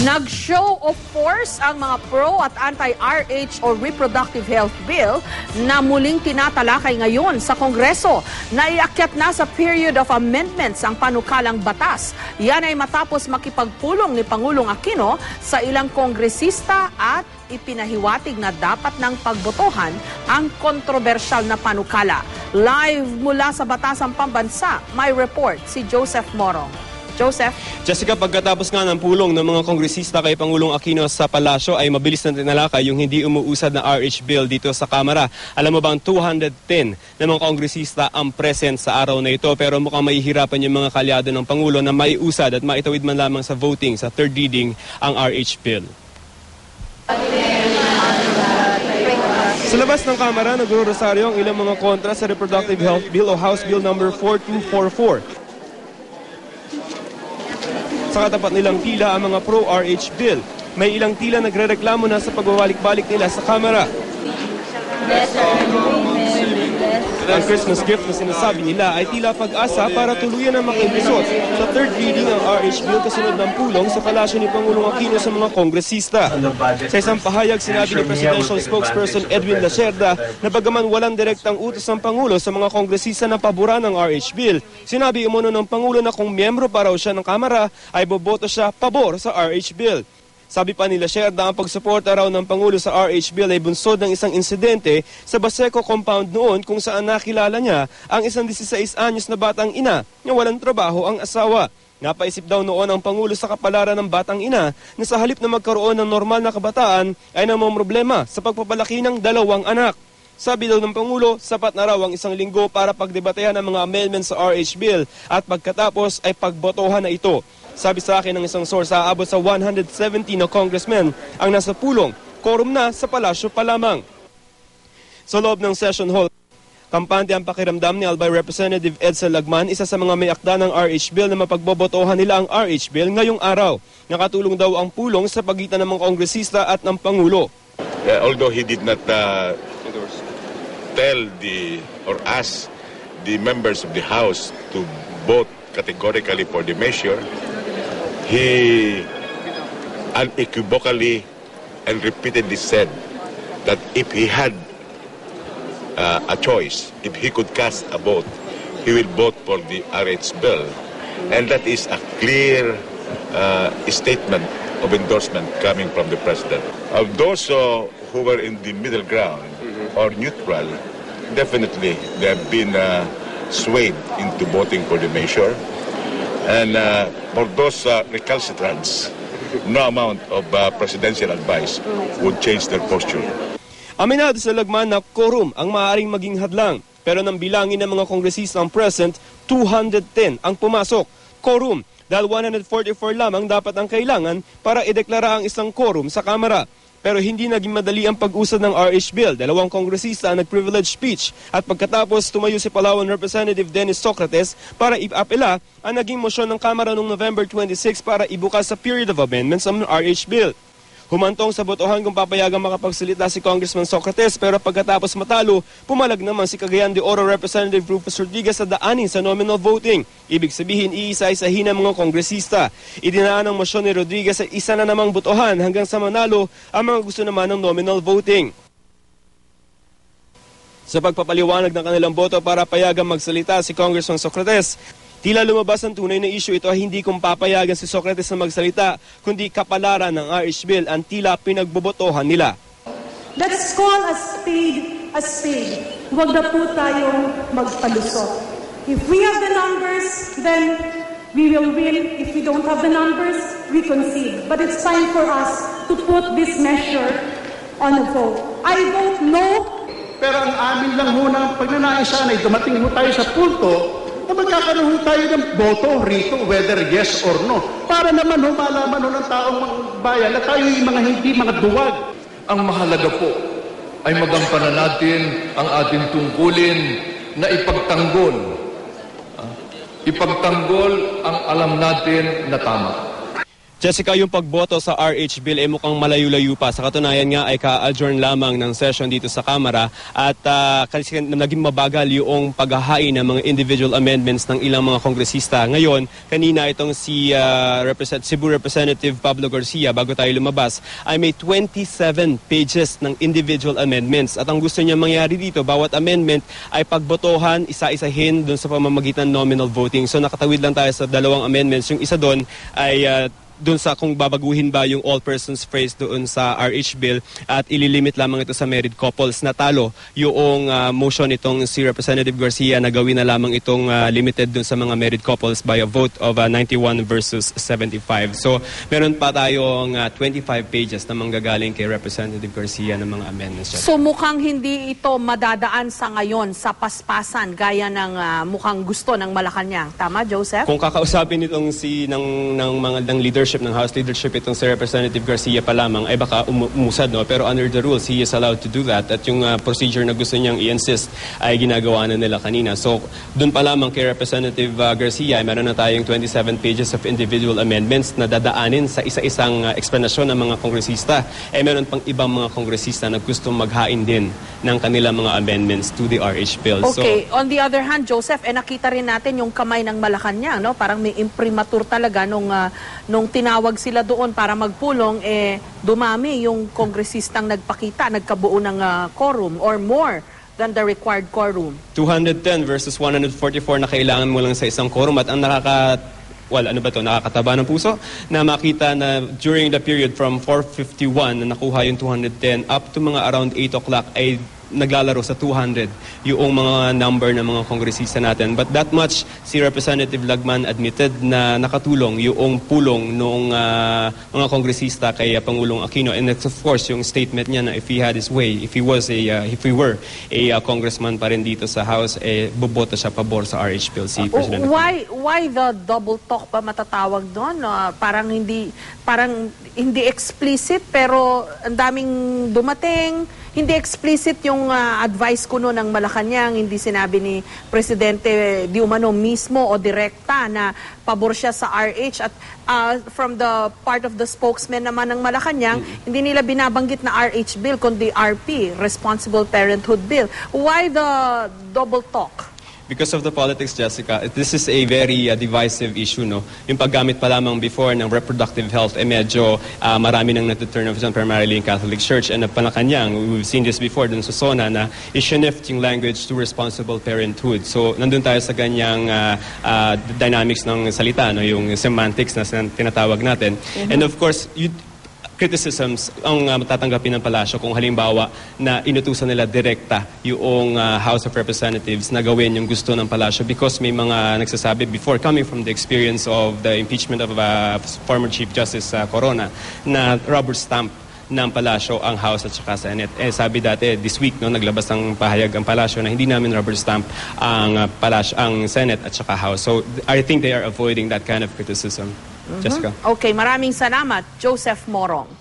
Nag-show of force ang mga pro at anti-RH o Reproductive Health Bill na muling tinatalakay ngayon sa Kongreso. Naiakyat na sa period of amendments ang panukalang batas. Yan ay matapos makipagpulong ni Pangulong Aquino sa ilang kongresista at ipinahiwatig na dapat ng pagbotohan ang kontrobersyal na panukala. Live mula sa Batasang Pambansa, may report si Joseph Morong. Joseph? Jessica, pagkatapos nga ng pulong ng mga kongresista kay Pangulong Aquino sa palasyo ay mabilis na tinalakay yung hindi umuusad na RH bill dito sa Kamara. Alam mo bang 210 na mga kongresista ang present sa araw na ito, pero mukhang mahihirapan yung mga kalyado ng Pangulo na maiusad at maitawid man lamang sa voting sa third reading ang RH bill. Sa labas ng Kamara, nagro-rosaryo ang ilang mga kontra sa Reproductive Health Bill o House Bill number 4244. Sa katapat nilang tila ang mga pro-RH bill. May ilang tila nagrereklamo na sa pagbabalik-balik nila sa Kamara. Ang Christmas gift na sinasabi nila ay tila pag-asa para tuluyan ang makilusot sa third reading ang RH bill kasunod ng pulong sa palasyo ni Pangulong Aquino sa mga kongresista. Sa isang pahayag, sinabi ni Presidential Spokesperson Edwin Lacerda na bagaman walang direktang utos ng Pangulo sa mga kongresista na paboran ng RH bill, sinabi umuno ng Pangulo na kung miyembro pa raw siya ng Kamara ay boboto siya pabor sa RH bill. Sabi pa nila Sherda, ang pagsuporta raw ng Pangulo sa RH bill ay bunsod ng isang insidente sa Baseco compound noon kung saan nakilala niya ang isang 16 anyos na batang ina na walang trabaho ang asawa. Napaisip daw noon ang Pangulo sa kapalaran ng batang ina na sa halip na magkaroon ng normal na kabataan ay namomroblema sa pagpapalaki ng 2 anak. Sabi daw ng Pangulo, sapat na raw ang 1 linggo para pagdebatehan ang mga amendments sa RH bill at pagkatapos ay pagbotohan na ito. Sabi sa akin ng isang source, aabot sa 170 na congressmen ang nasa pulong, quorum na sa palasyo pa lamang. Sa loob ng session hall, kampante ang pakiramdam ni Albay Representative Edsel Lagman, isa sa mga may akda ng RH bill na mapagbobotohan nila ang RH bill ngayong araw. Nakatulong daw ang pulong sa pagitan ng mga kongresista at ng Pangulo. Although he did not tell or ask the members of the House to vote categorically for the measure, he unequivocally and repeatedly said that if he had a choice, if he could cast a vote, he will vote for the RH bill. And that is a clear statement of endorsement coming from the President. Of those who were in the middle ground or neutral, definitely they have been swayed into voting for the measure. And for those recalcitrants, no amount of presidential advice would change their posture. Aminado sa Lagman na quorum ang maaaring maging hadlang, pero nang bilangin ng mga kongresista ang present, 210 ang pumasok. Quorum, dahil 144 lamang dapat ang kailangan para ideklara ang isang quorum sa Kamara. Pero hindi naging madali ang pag-usad ng RH bill. 2 kongresista ang nag-privilege speech at pagkatapos tumayo si Palawan Representative Dennis Socrates para iapela ang naging motion ng Kamara noong November 26 para ibukas sa period of amendments ang RH bill. Humantong sa botohan kung papayagang makapagsalita si Congressman Socrates, pero pagkatapos matalo, pumalag naman si Cagayan de Oro Representative Rufus Rodriguez sa daanin sa nominal voting. Ibig sabihin, iisa-isahin ang mga kongresista. Idinaan ang motion ni Rodriguez sa isa na namang botohan hanggang sa manalo ang mga gusto naman ng nominal voting. Sa pagpapaliwanag ng kanilang boto para payagang magsalita si Congressman Socrates, tila lumabas ang tunay na issue. Ito ay hindi kung papayagan si Socrates na magsalita, kundi kapalaran ng RH bill ang tila pinagbobotohan nila. Let's call a spade a spade. Huwag na po tayong magpalusot. If we have the numbers, then we will win. If we don't have the numbers, we concede. But it's time for us to put this measure on a vote. I vote no. Pero ang amin lang muna, pagnanais sana ay dumating mo tayo sa punto na magkakaroon tayo ng boto rito, whether yes or no. Para naman malaman ng taong bayan na tayo yung mga hindi mga duwag. Ang mahalaga po ay magampanan natin ang ating tungkulin na ipagtanggol. Ipagtanggol ang alam natin na tama. Jessica, yung pagboto sa RH Bill ay mukhang malayo-layo pa. Sa katunayan nga ay ka-adjourn lamang ng session dito sa Kamara at kasi naging mabagal yung paghahain ng mga individual amendments ng ilang mga kongresista. Ngayon, kanina itong si Cebu Representative Pablo Garcia, bago tayo lumabas, ay may 27 pages ng individual amendments. At ang gusto niya mangyari dito, bawat amendment ay pagbotohan, isa-isahin doon sa pamamagitan nominal voting. So nakatawid lang tayo sa dalawang amendments. Yung isa doon ay doon sa kung babaguhin ba yung all persons phrase doon sa RH Bill at ililimit lamang ito sa married couples. Natalo yung motion itong si Representative Garcia na gawin na lamang itong limited doon sa mga married couples by a vote of 91 versus 75. So meron pa tayong 25 pages na manggagaling kay Representative Garcia ng mga amendments. So mukhang hindi ito madadaan sa ngayon sa paspasan gaya ng mukhang gusto ng Malacanang. Tama, Joseph? Kung kakausapin itong ng leadership ng House leadership itong si Representative Garcia pa lamang ay baka umusad, no? Pero under the rules, he is allowed to do that at yung procedure na gusto niyang i-insist ay ginagawa na nila kanina. So, dun pa lamang kay Representative Garcia ay meron na tayong 27 pages of individual amendments na dadaanin sa isa-isang explanasyon ng mga kongresista. Meron pang ibang mga kongresista na gustong maghain din ng kanilang mga amendments to the RH Bill. Okay. So, on the other hand, Joseph, nakita rin natin yung kamay ng Malacanang, no? Parang may imprimatur talaga nung tinawag sila doon para magpulong, dumami yung kongresistang nagpakita, nagkabuo ng quorum or more than the required quorum. 210 versus 144 na kailangan mo lang sa isang quorum at ang nakakataba ng puso na makita na during the period from 4:51 na nakuha yung 210 up to mga around 8 o'clock ay naglalaro sa 200 yung mga number ng mga kongresista natin. But that much, si Representative Lagman admitted na nakatulong yung pulong ng mga kongresista kay Pangulong Aquino. And that's of course yung statement niya na if he had his way, if we were a congressman pa rin dito sa House, boboto siya pabor sa RH Bill si President Aquino. Why the double talk pa matatawag doon? Parang hindi explicit pero ang daming dumating. Hindi explicit yung advice ko noon ng Malacanang, hindi sinabi ni Presidente di umano mismo o direkta na pabor siya sa RH at from the part of the spokesman naman ng Malacanang, hindi nila binabanggit na RH Bill kundi RP, Responsible Parenthood Bill. Why the double talk? Because of the politics, Jessica, this is a very divisive issue, no? Yung paggamit pa lamang before ng reproductive health, medyo marami nang nag-turn off dyan, primarily in Catholic Church. And Malacanang, we've seen this before dun sa SONA na i-shift yung language to responsible parenthood. So, nandun tayo sa ganyang dynamics ng salita, no? Yung semantics na tinatawag natin. And of course, criticisms ang matatanggapin ng palasyo kung halimbawa na inutusan nila direkta yung House of Representatives na gawin yung gusto ng palasyo because may mga nagsasabi before coming from the experience of the impeachment of former Chief Justice Corona na rubber stamp ng palasyo ang House at saka Senate. Sabi dati this week naglabas ng pahayag ang palasyo na hindi namin rubber stamp ang Senate at saka House. So I think they are avoiding that kind of criticism. Jessica. Okay, maraming salamat, Joseph Morong.